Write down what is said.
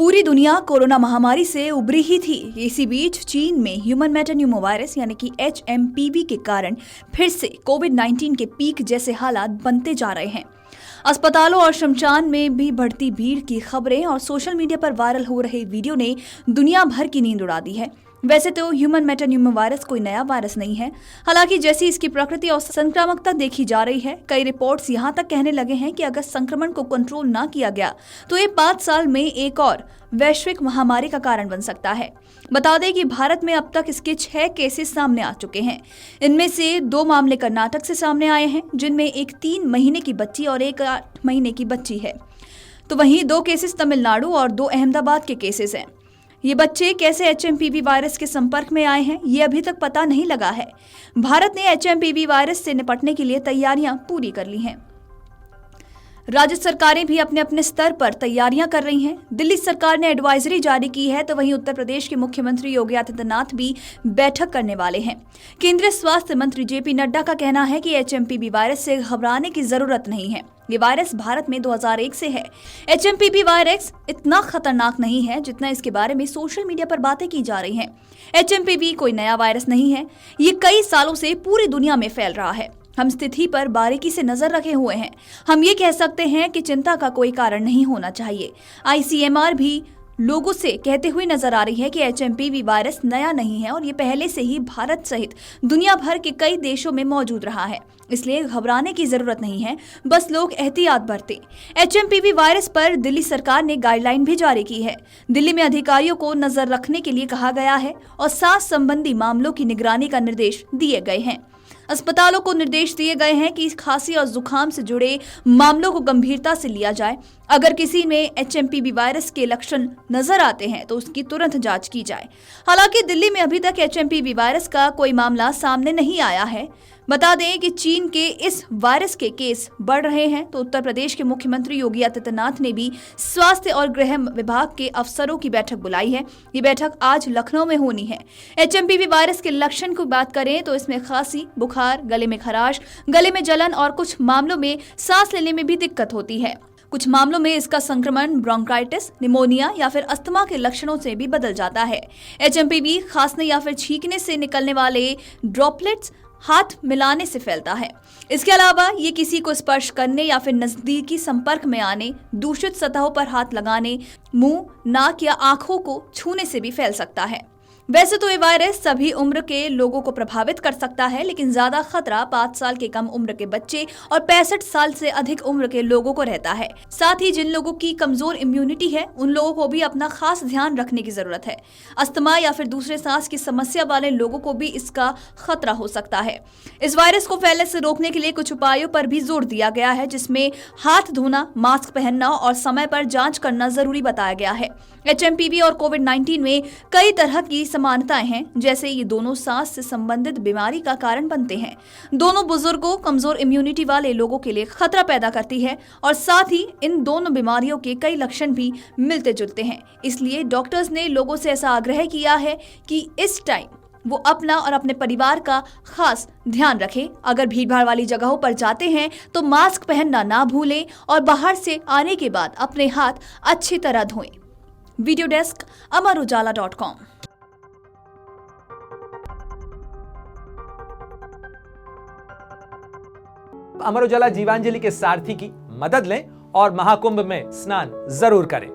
पूरी दुनिया कोरोना महामारी से उभरी ही थी। इसी बीच चीन में ह्यूमन मेटान्यूमोवायरस यानी कि HMPV के कारण फिर से कोविड-19 के पीक जैसे हालात बनते जा रहे हैं। अस्पतालों और शमशान में भी बढ़ती भीड़ की खबरें और सोशल मीडिया पर वायरल हो रहे वीडियो ने दुनिया भर की नींद उड़ा दी है। वैसे तो ह्यूमन मेटान्यूमोवायरस कोई नया वायरस नहीं है। हालांकि जैसी इसकी प्रकृति और संक्रामकता देखी जा रही है, कई रिपोर्ट्स यहां तक कहने लगे हैं कि अगर संक्रमण को कंट्रोल ना किया गया तो ये 5 साल में एक और वैश्विक महामारी का कारण बन सकता है। बता दें कि भारत में अब तक इसके 6 केसेस सामने आ चुके हैं। इनमें से 2 मामले कर्नाटक से सामने आए हैं, जिनमें एक 3 महीने की बच्ची और एक 8 महीने की बच्ची है। तो वहीं 2 केसेस तमिलनाडु और 2 अहमदाबाद के केसेस हैं। ये बच्चे कैसे HMPV वायरस के संपर्क में आए हैं, ये अभी तक पता नहीं लगा है। भारत ने HMPV वायरस से निपटने के लिए तैयारियां पूरी कर ली हैं। राज्य सरकारें भी अपने अपने स्तर पर तैयारियां कर रही हैं। दिल्ली सरकार ने एडवाइजरी जारी की है, तो वहीं उत्तर प्रदेश के मुख्यमंत्री योगी आदित्यनाथ भी बैठक करने वाले हैं। केंद्रीय स्वास्थ्य मंत्री JP नड्डा का कहना है कि HMPV वायरस से घबराने की जरूरत नहीं है। ये वायरस भारत में 2001 से है। HMPV वायरस इतना खतरनाक नहीं है जितना इसके बारे में सोशल मीडिया पर बातें की जा रही हैं। HMPV कोई नया वायरस नहीं है, ये कई सालों से पूरी दुनिया में फैल रहा है। हम स्थिति पर बारीकी से नजर रखे हुए हैं। हम ये कह सकते हैं कि चिंता का कोई कारण नहीं होना चाहिए। ICMR भी लोगों से कहते हुए नजर आ रही है कि HMPV वायरस नया नहीं है और ये पहले से ही भारत सहित दुनिया भर के कई देशों में मौजूद रहा है। इसलिए घबराने की जरूरत नहीं है, बस लोग एहतियात बरतें। HMPV वायरस पर दिल्ली सरकार ने गाइडलाइन भी जारी की है। दिल्ली में अधिकारियों को नजर रखने के लिए कहा गया है और सांस संबंधी मामलों की निगरानी का निर्देश दिए गए हैं। अस्पतालों को निर्देश दिए गए हैं कि खांसी और जुकाम से जुड़े मामलों को गंभीरता से लिया जाए। अगर किसी में HMPV वायरस के लक्षण नजर आते हैं तो उसकी तुरंत जांच की जाए। हालांकि दिल्ली में अभी तक HMPV वायरस का कोई मामला सामने नहीं आया है। बता दें कि चीन के इस वायरस के केस बढ़ रहे हैं, तो उत्तर प्रदेश के मुख्यमंत्री योगी आदित्यनाथ ने भी स्वास्थ्य और गृह विभाग के अफसरों की बैठक बुलाई है। ये बैठक आज लखनऊ में होनी है। HMPV वायरस के लक्षण की बात करें तो इसमें खांसी, बुखार, गले में खराश, गले में जलन और कुछ मामलों में सांस लेने में भी दिक्कत होती है। कुछ मामलों में इसका संक्रमण ब्रोंकाइटिस, निमोनिया या फिर अस्थमा के लक्षणों से भी बदल जाता है। HMPV खांसने या फिर छींकने से निकलने वाले ड्रॉपलेट्स हाथ मिलाने से फैलता है। इसके अलावा ये किसी को स्पर्श करने या फिर नजदीकी संपर्क में आने, दूषित सतहों पर हाथ लगाने, मुंह, नाक या आंखों को छूने से भी फैल सकता है। वैसे तो ये वायरस सभी उम्र के लोगों को प्रभावित कर सकता है, लेकिन ज्यादा खतरा 5 साल के कम उम्र के बच्चे और 65 साल से अधिक उम्र के लोगों को रहता है। साथ ही जिन लोगों की कमजोर इम्यूनिटी है, उन लोगों को भी अपना खास ध्यान रखने की जरूरत है। अस्थमा या फिर दूसरे सांस की समस्या वाले लोगों को भी इसका खतरा हो सकता है। इस वायरस को फैलने से रोकने के लिए कुछ उपायों पर भी जोर दिया गया है, जिसमें हाथ धोना, मास्क पहनना और समय पर जाँच करना जरूरी बताया गया है। HMPV और कोविड-19 में कई तरह की समानताएं हैं, जैसे ये दोनों सांस से संबंधित बीमारी का कारण बनते हैं। दोनों बुजुर्गों, कमजोर इम्यूनिटी वाले लोगों के लिए खतरा पैदा करती है और साथ ही इन दोनों बीमारियों के कई लक्षण भी मिलते जुलते हैं। इसलिए डॉक्टर्स ने लोगों से ऐसा आग्रह किया है कि इस टाइम वो अपना और अपने परिवार का खास ध्यान रखें। अगर भीड़भाड़ वाली जगहों पर जाते हैं तो मास्क पहनना ना भूलें और बाहर से आने के बाद अपने हाथ अच्छी तरह धोएं। Video desk amarujala.com। Amar Ujala Jeevanjali के सारथी की मदद लें और महाकुंभ में स्नान जरूर करें।